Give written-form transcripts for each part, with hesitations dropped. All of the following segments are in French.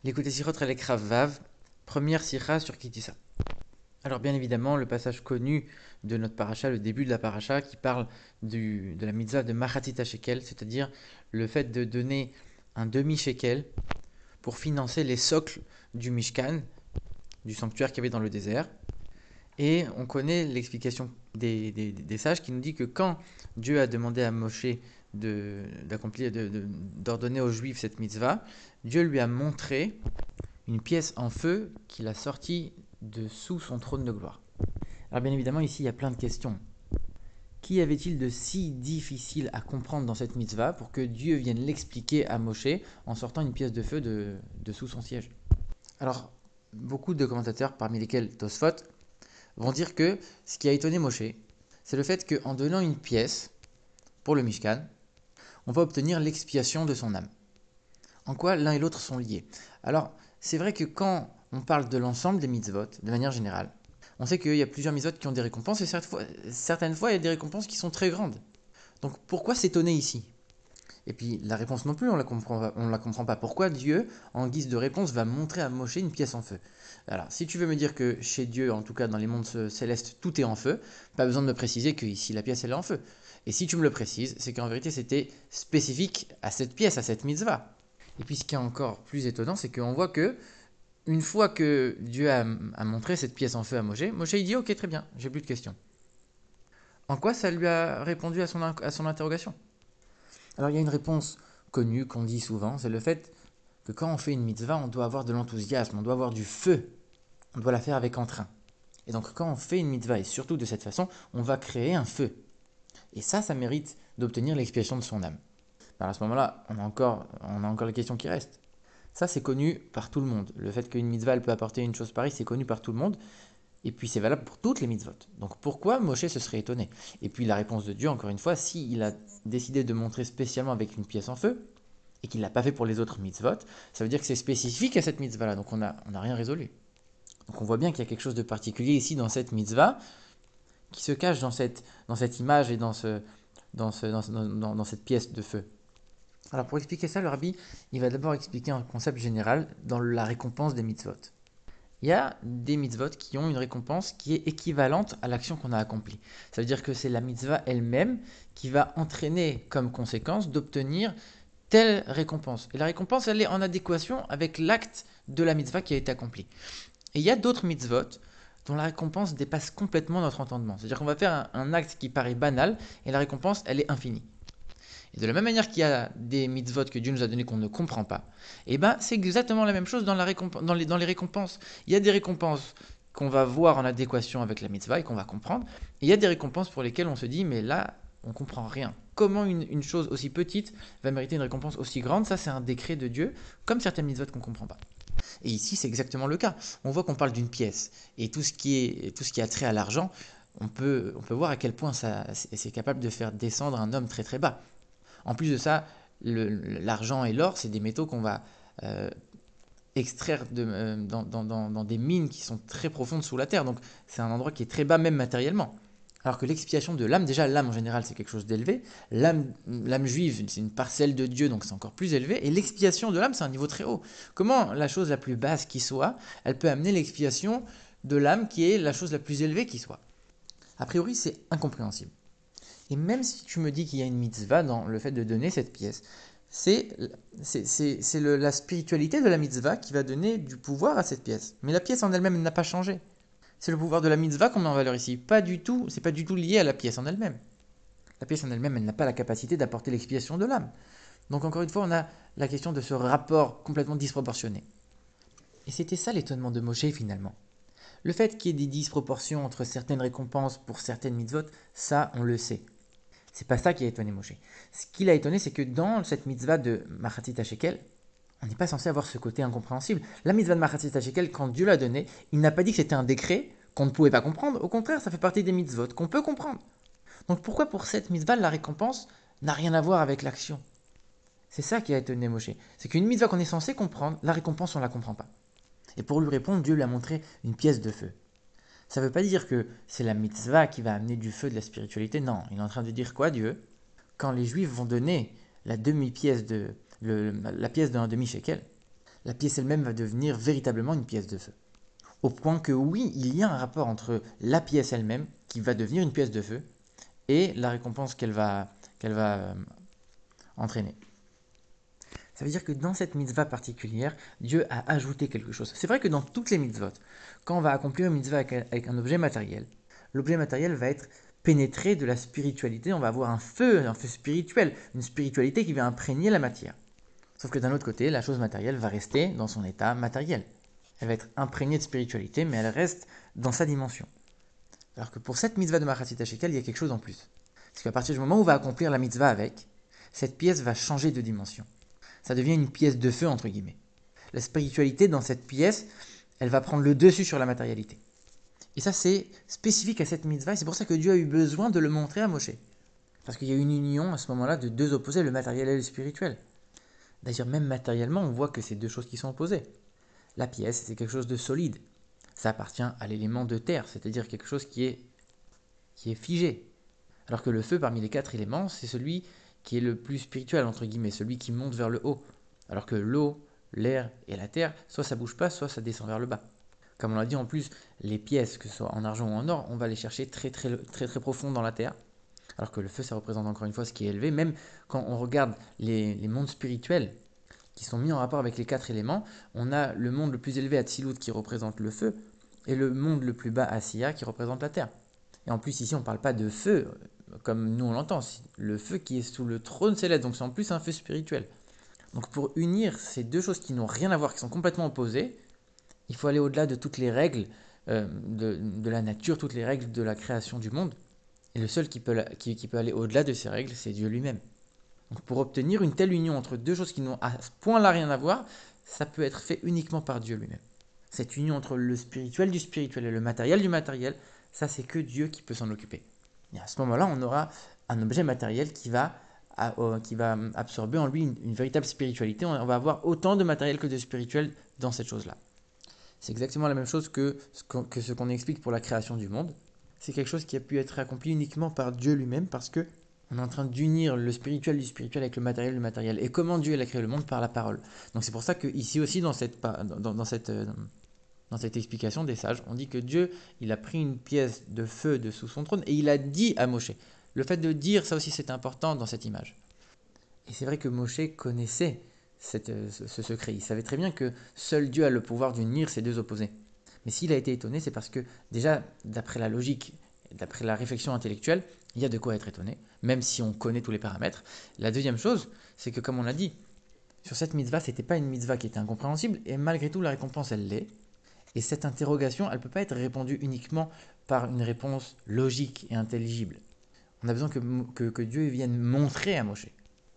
L'écoute Sirot Relek Rav Vav, première sira sur Kitissa. Alors bien évidemment, le passage connu de notre paracha, le début de la paracha, qui parle de la mitzvah de Machatzit Shekel, c'est-à-dire le fait de donner un demi-shekel pour financer les socles du Mishkan, du sanctuaire qu'il y avait dans le désert. Et on connaît l'explication des sages qui nous dit que quand Dieu a demandé à Moshe d'ordonner aux Juifs cette mitzvah, Dieu lui a montré une pièce en feu qu'il a sortie de sous son trône de gloire. Alors bien évidemment, ici, il y a plein de questions. Qu'y avait-il de si difficile à comprendre dans cette mitzvah pour que Dieu vienne l'expliquer à Moshe en sortant une pièce de feu de sous son siège? Alors, beaucoup de commentateurs, parmi lesquels Tosfot, vont dire que ce qui a étonné Moshe, c'est le fait qu'en donnant une pièce pour le Mishkan, on va obtenir l'expiation de son âme. En quoi l'un et l'autre sont liés? Alors, c'est vrai que quand on parle de l'ensemble des mitzvot, de manière générale, on sait qu'il y a plusieurs mitzvot qui ont des récompenses et certaines fois, il y a des récompenses qui sont très grandes. Donc pourquoi s'étonner ici? Et puis la réponse non plus, on la comprend pas. Pourquoi Dieu, en guise de réponse, va montrer à Moshe une pièce en feu? Alors, si tu veux me dire que chez Dieu, en tout cas dans les mondes célestes, tout est en feu, pas besoin de me préciser que ici la pièce elle est en feu. Et si tu me le précises, c'est qu'en vérité c'était spécifique à cette pièce, à cette mitzvah. Et puis ce qui est encore plus étonnant, c'est qu'on voit que une fois que Dieu a montré cette pièce en feu à Moshe, Moshe il dit ok très bien, j'ai plus de questions. En quoi ça lui a répondu à son interrogation? Alors il y a une réponse connue qu'on dit souvent, c'est le fait que quand on fait une mitzvah, on doit avoir de l'enthousiasme, on doit avoir du feu, on doit la faire avec entrain. Et donc quand on fait une mitzvah, et surtout de cette façon, on va créer un feu. Et ça mérite d'obtenir l'expiation de son âme. Alors à ce moment-là, on a encore la question qui reste. Ça, c'est connu par tout le monde. Le fait qu'une mitzvah elle peut apporter une chose pareille, c'est connu par tout le monde. Et puis c'est valable pour toutes les mitzvot. Donc pourquoi Moshe se serait étonné? Et puis la réponse de Dieu, encore une fois, s'il a décidé de montrer spécialement avec une pièce en feu, et qu'il ne l'a pas fait pour les autres mitzvot, ça veut dire que c'est spécifique à cette mitzvah-là. Donc on a rien résolu. Donc on voit bien qu'il y a quelque chose de particulier ici dans cette mitzvah, qui se cache dans cette image et dans cette pièce de feu. Alors pour expliquer ça, le rabbi, il va d'abord expliquer un concept général dans la récompense des mitzvot. Il y a des mitzvot qui ont une récompense qui est équivalente à l'action qu'on a accomplie. Ça veut dire que c'est la mitzvah elle-même qui va entraîner comme conséquence d'obtenir telle récompense. Et la récompense, elle est en adéquation avec l'acte de la mitzvah qui a été accompli. Et il y a d'autres mitzvot dont la récompense dépasse complètement notre entendement. C'est-à-dire qu'on va faire un acte qui paraît banal et la récompense, elle est infinie. Et de la même manière qu'il y a des mitzvot que Dieu nous a donnés qu'on ne comprend pas, et ben c'est exactement la même chose dans les récompenses. Il y a des récompenses qu'on va voir en adéquation avec la mitzvah et qu'on va comprendre. Et il y a des récompenses pour lesquelles on se dit, mais là, on ne comprend rien. Comment une chose aussi petite va mériter une récompense aussi grande? Ça, c'est un décret de Dieu, comme certaines mitzvot qu'on ne comprend pas. Et ici, c'est exactement le cas. On voit qu'on parle d'une pièce. Et tout ce qui a trait à l'argent, on peut voir à quel point c'est capable de faire descendre un homme très très bas. En plus de ça, l'argent et l'or, c'est des métaux qu'on va euh, extraire dans des mines qui sont très profondes sous la terre. Donc c'est un endroit qui est très bas même matériellement. Alors que l'expiation de l'âme, déjà l'âme en général c'est quelque chose d'élevé, l'âme juive c'est une parcelle de Dieu donc c'est encore plus élevé, et l'expiation de l'âme c'est un niveau très haut. Comment la chose la plus basse qui soit, elle peut amener l'expiation de l'âme qui est la chose la plus élevée qui soit? A priori c'est incompréhensible. Et même si tu me dis qu'il y a une mitzvah dans le fait de donner cette pièce, c'est la spiritualité de la mitzvah qui va donner du pouvoir à cette pièce. Mais la pièce en elle-même n'a pas changé. C'est le pouvoir de la mitzvah qu'on met en valeur ici. Pas du tout, c'est pas du tout lié à la pièce en elle-même. La pièce en elle-même, elle n'a pas la capacité d'apporter l'expiation de l'âme. Donc encore une fois, on a la question de ce rapport complètement disproportionné. Et c'était ça l'étonnement de Moshe finalement. Le fait qu'il y ait des disproportions entre certaines récompenses pour certaines mitzvot, ça on le sait. C'est pas ça qui a étonné Moshe. Ce qui l'a étonné, c'est que dans cette mitzvah de Machatzit Shekel, on n'est pas censé avoir ce côté incompréhensible. La mitzvah de Machatzit Shekel, quand Dieu l'a donnée, il n'a pas dit que c'était un décret qu'on ne pouvait pas comprendre. Au contraire, ça fait partie des mitzvot qu'on peut comprendre. Donc pourquoi pour cette mitzvah, la récompense n'a rien à voir avec l'action? C'est ça qui a étonné Moshe. C'est qu'une mitzvah qu'on est censé comprendre, la récompense, on ne la comprend pas. Et pour lui répondre, Dieu lui a montré une pièce de feu. Ça ne veut pas dire que c'est la mitzvah qui va amener du feu de la spiritualité. Non, il est en train de dire quoi, Dieu? Quand les Juifs vont donner la demi-pièce la pièce d'un demi-shekel, la pièce elle-même va devenir véritablement une pièce de feu. Au point que oui, il y a un rapport entre la pièce elle-même, qui va devenir une pièce de feu, et la récompense qu'elle va entraîner. Ça veut dire que dans cette mitzvah particulière, Dieu a ajouté quelque chose. C'est vrai que dans toutes les mitzvot, quand on va accomplir une mitzvah avec un objet matériel, l'objet matériel va être pénétré de la spiritualité, on va avoir un feu spirituel, une spiritualité qui va imprégner la matière. Sauf que d'un autre côté, la chose matérielle va rester dans son état matériel. Elle va être imprégnée de spiritualité, mais elle reste dans sa dimension. Alors que pour cette mitzvah de Machatzit HaShekel, il y a quelque chose en plus. Parce qu'à partir du moment où on va accomplir la mitzvah avec, cette pièce va changer de dimension. Ça devient une pièce de feu, entre guillemets. La spiritualité dans cette pièce, elle va prendre le dessus sur la matérialité. Et ça, c'est spécifique à cette mitzvah, et c'est pour ça que Dieu a eu besoin de le montrer à Moshe. Parce qu'il y a une union à ce moment-là de deux opposés, le matériel et le spirituel. D'ailleurs, même matériellement, on voit que c'est deux choses qui sont opposées. La pièce, c'est quelque chose de solide. Ça appartient à l'élément de terre, c'est-à-dire quelque chose qui est figé. Alors que le feu, parmi les quatre éléments, c'est celui qui est le plus spirituel, entre guillemets, celui qui monte vers le haut. Alors que l'eau, l'air et la terre, soit ça bouge pas, soit ça descend vers le bas. Comme on l'a dit en plus, les pièces, que ce soit en argent ou en or, on va les chercher très très très très profond dans la terre. Alors que le feu, ça représente encore une fois ce qui est élevé. Même quand on regarde les mondes spirituels qui sont mis en rapport avec les quatre éléments, on a le monde le plus élevé, Atzilut, qui représente le feu, et le monde le plus bas, Asiya, qui représente la terre. Et en plus, ici, on ne parle pas de feu, comme nous on l'entend, le feu qui est sous le trône céleste, donc c'est en plus un feu spirituel. Donc pour unir ces deux choses qui n'ont rien à voir, qui sont complètement opposées, il faut aller au-delà de toutes les règles de la nature, toutes les règles de la création du monde. Et le seul qui peut aller au-delà de ces règles, c'est Dieu lui-même. Donc pour obtenir une telle union entre deux choses qui n'ont à ce point-là rien à voir, ça peut être fait uniquement par Dieu lui-même. Cette union entre le spirituel du spirituel et le matériel du matériel, ça c'est que Dieu qui peut s'en occuper. Et à ce moment-là, on aura un objet matériel qui va absorber en lui une véritable spiritualité. On va avoir autant de matériel que de spirituel dans cette chose-là. C'est exactement la même chose que ce qu'on explique pour la création du monde. C'est quelque chose qui a pu être accompli uniquement par Dieu lui-même parce que on est en train d'unir le spirituel du spirituel avec le matériel du matériel. Et comment Dieu a créé le monde? Par la parole. Donc c'est pour ça qu'ici aussi, dans cette explication des sages, on dit que Dieu, il a pris une pièce de feu de sous son trône et il a dit à Moshe. Le fait de dire, ça aussi c'est important dans cette image. Et c'est vrai que Moshe connaissait ce secret. Il savait très bien que seul Dieu a le pouvoir d'unir ces deux opposés. Mais s'il a été étonné, c'est parce que déjà, d'après la logique, d'après la réflexion intellectuelle, il y a de quoi être étonné, même si on connaît tous les paramètres. La deuxième chose, c'est que comme on l'a dit, sur cette mitzvah, ce n'était pas une mitzvah qui était incompréhensible, et malgré tout, la récompense, elle l'est. Et cette interrogation, elle ne peut pas être répondue uniquement par une réponse logique et intelligible. On a besoin que Dieu vienne montrer à Moshe.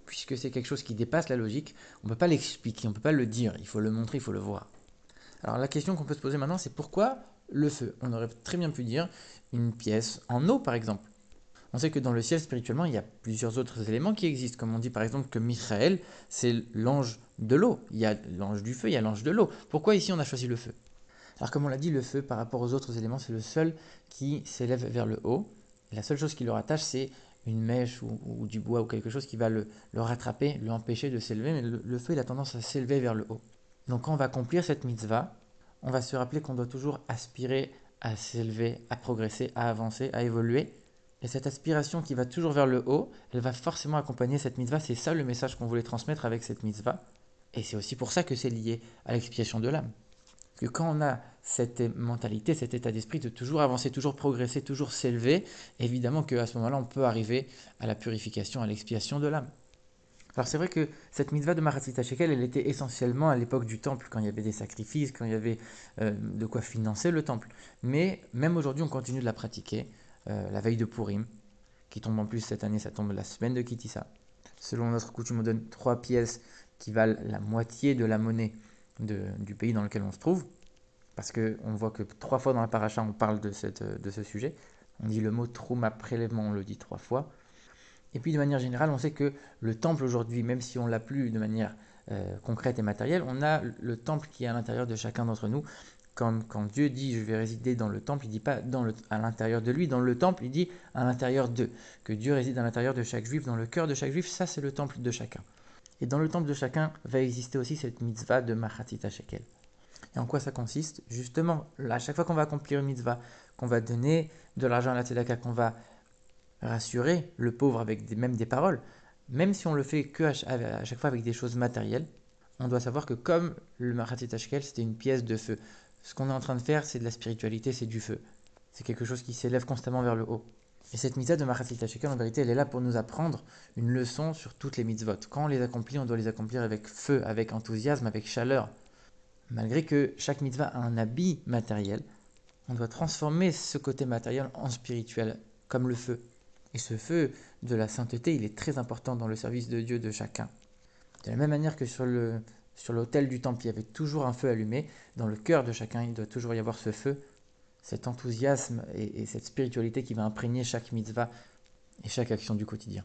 Puisque c'est quelque chose qui dépasse la logique, on ne peut pas l'expliquer, on ne peut pas le dire, il faut le montrer, il faut le voir. Alors la question qu'on peut se poser maintenant, c'est pourquoi le feu? On aurait très bien pu dire une pièce en eau, par exemple. On sait que dans le ciel, spirituellement, il y a plusieurs autres éléments qui existent. Comme on dit par exemple que Michael, c'est l'ange de l'eau. Il y a l'ange du feu, il y a l'ange de l'eau. Pourquoi ici on a choisi le feu? Alors comme on l'a dit, le feu, par rapport aux autres éléments, c'est le seul qui s'élève vers le haut. Et la seule chose qui le rattache, c'est une mèche ou du bois ou quelque chose qui va le rattraper, l'empêcher de s'élever. Mais le feu, il a tendance à s'élever vers le haut. Donc quand on va accomplir cette mitzvah, on va se rappeler qu'on doit toujours aspirer à s'élever, à progresser, à avancer, à évoluer. Et cette aspiration qui va toujours vers le haut, elle va forcément accompagner cette mitzvah. C'est ça le message qu'on voulait transmettre avec cette mitzvah. Et c'est aussi pour ça que c'est lié à l'expiation de l'âme. Que quand on a cette mentalité, cet état d'esprit de toujours avancer, toujours progresser, toujours s'élever, évidemment qu'à ce moment-là, on peut arriver à la purification, à l'expiation de l'âme. Alors c'est vrai que cette mitzvah de Machatzit HaShekel, elle était essentiellement à l'époque du temple, quand il y avait des sacrifices, quand il y avait de quoi financer le temple. Mais même aujourd'hui, on continue de la pratiquer, la veille de Purim, qui tombe en plus cette année, ça tombe la semaine de Kitissa. Selon notre coutume, on donne 3 pièces qui valent la moitié de la monnaie du pays dans lequel on se trouve, parce qu'on voit que 3 fois dans la paracha, on parle de ce sujet. On dit le mot trouma, prélèvement, on le dit 3 fois. Et puis de manière générale, on sait que le temple aujourd'hui, même si on ne l'a plus de manière concrète et matérielle, on a le temple qui est à l'intérieur de chacun d'entre nous. Comme quand Dieu dit je vais résider dans le temple, il ne dit pas à l'intérieur de lui, dans le temple, il dit à l'intérieur d'eux. Que Dieu réside à l'intérieur de chaque juif, dans le cœur de chaque juif, ça c'est le temple de chacun. Et dans le temple de chacun va exister aussi cette mitzvah de Machatzit HaShekel. Et en quoi ça consiste? Justement, à chaque fois qu'on va accomplir une mitzvah, qu'on va donner de l'argent à la tzedaka, qu'on va rassurer le pauvre avec même des paroles, même si on le fait que à chaque fois avec des choses matérielles, on doit savoir que comme le Machatzit HaShekel, c'était une pièce de feu. Ce qu'on est en train de faire, c'est de la spiritualité, c'est du feu. C'est quelque chose qui s'élève constamment vers le haut. Et cette mitzvah de Machatzit HaShekel, en vérité, elle est là pour nous apprendre une leçon sur toutes les mitzvot. Quand on les accomplit, on doit les accomplir avec feu, avec enthousiasme, avec chaleur. Malgré que chaque mitzvah a un habit matériel, on doit transformer ce côté matériel en spirituel, comme le feu. Et ce feu de la sainteté, il est très important dans le service de Dieu de chacun. De la même manière que sur l'autel du temple, il y avait toujours un feu allumé, dans le cœur de chacun, il doit toujours y avoir ce feu, cet enthousiasme et cette spiritualité qui va imprégner chaque mitzvah et chaque action du quotidien.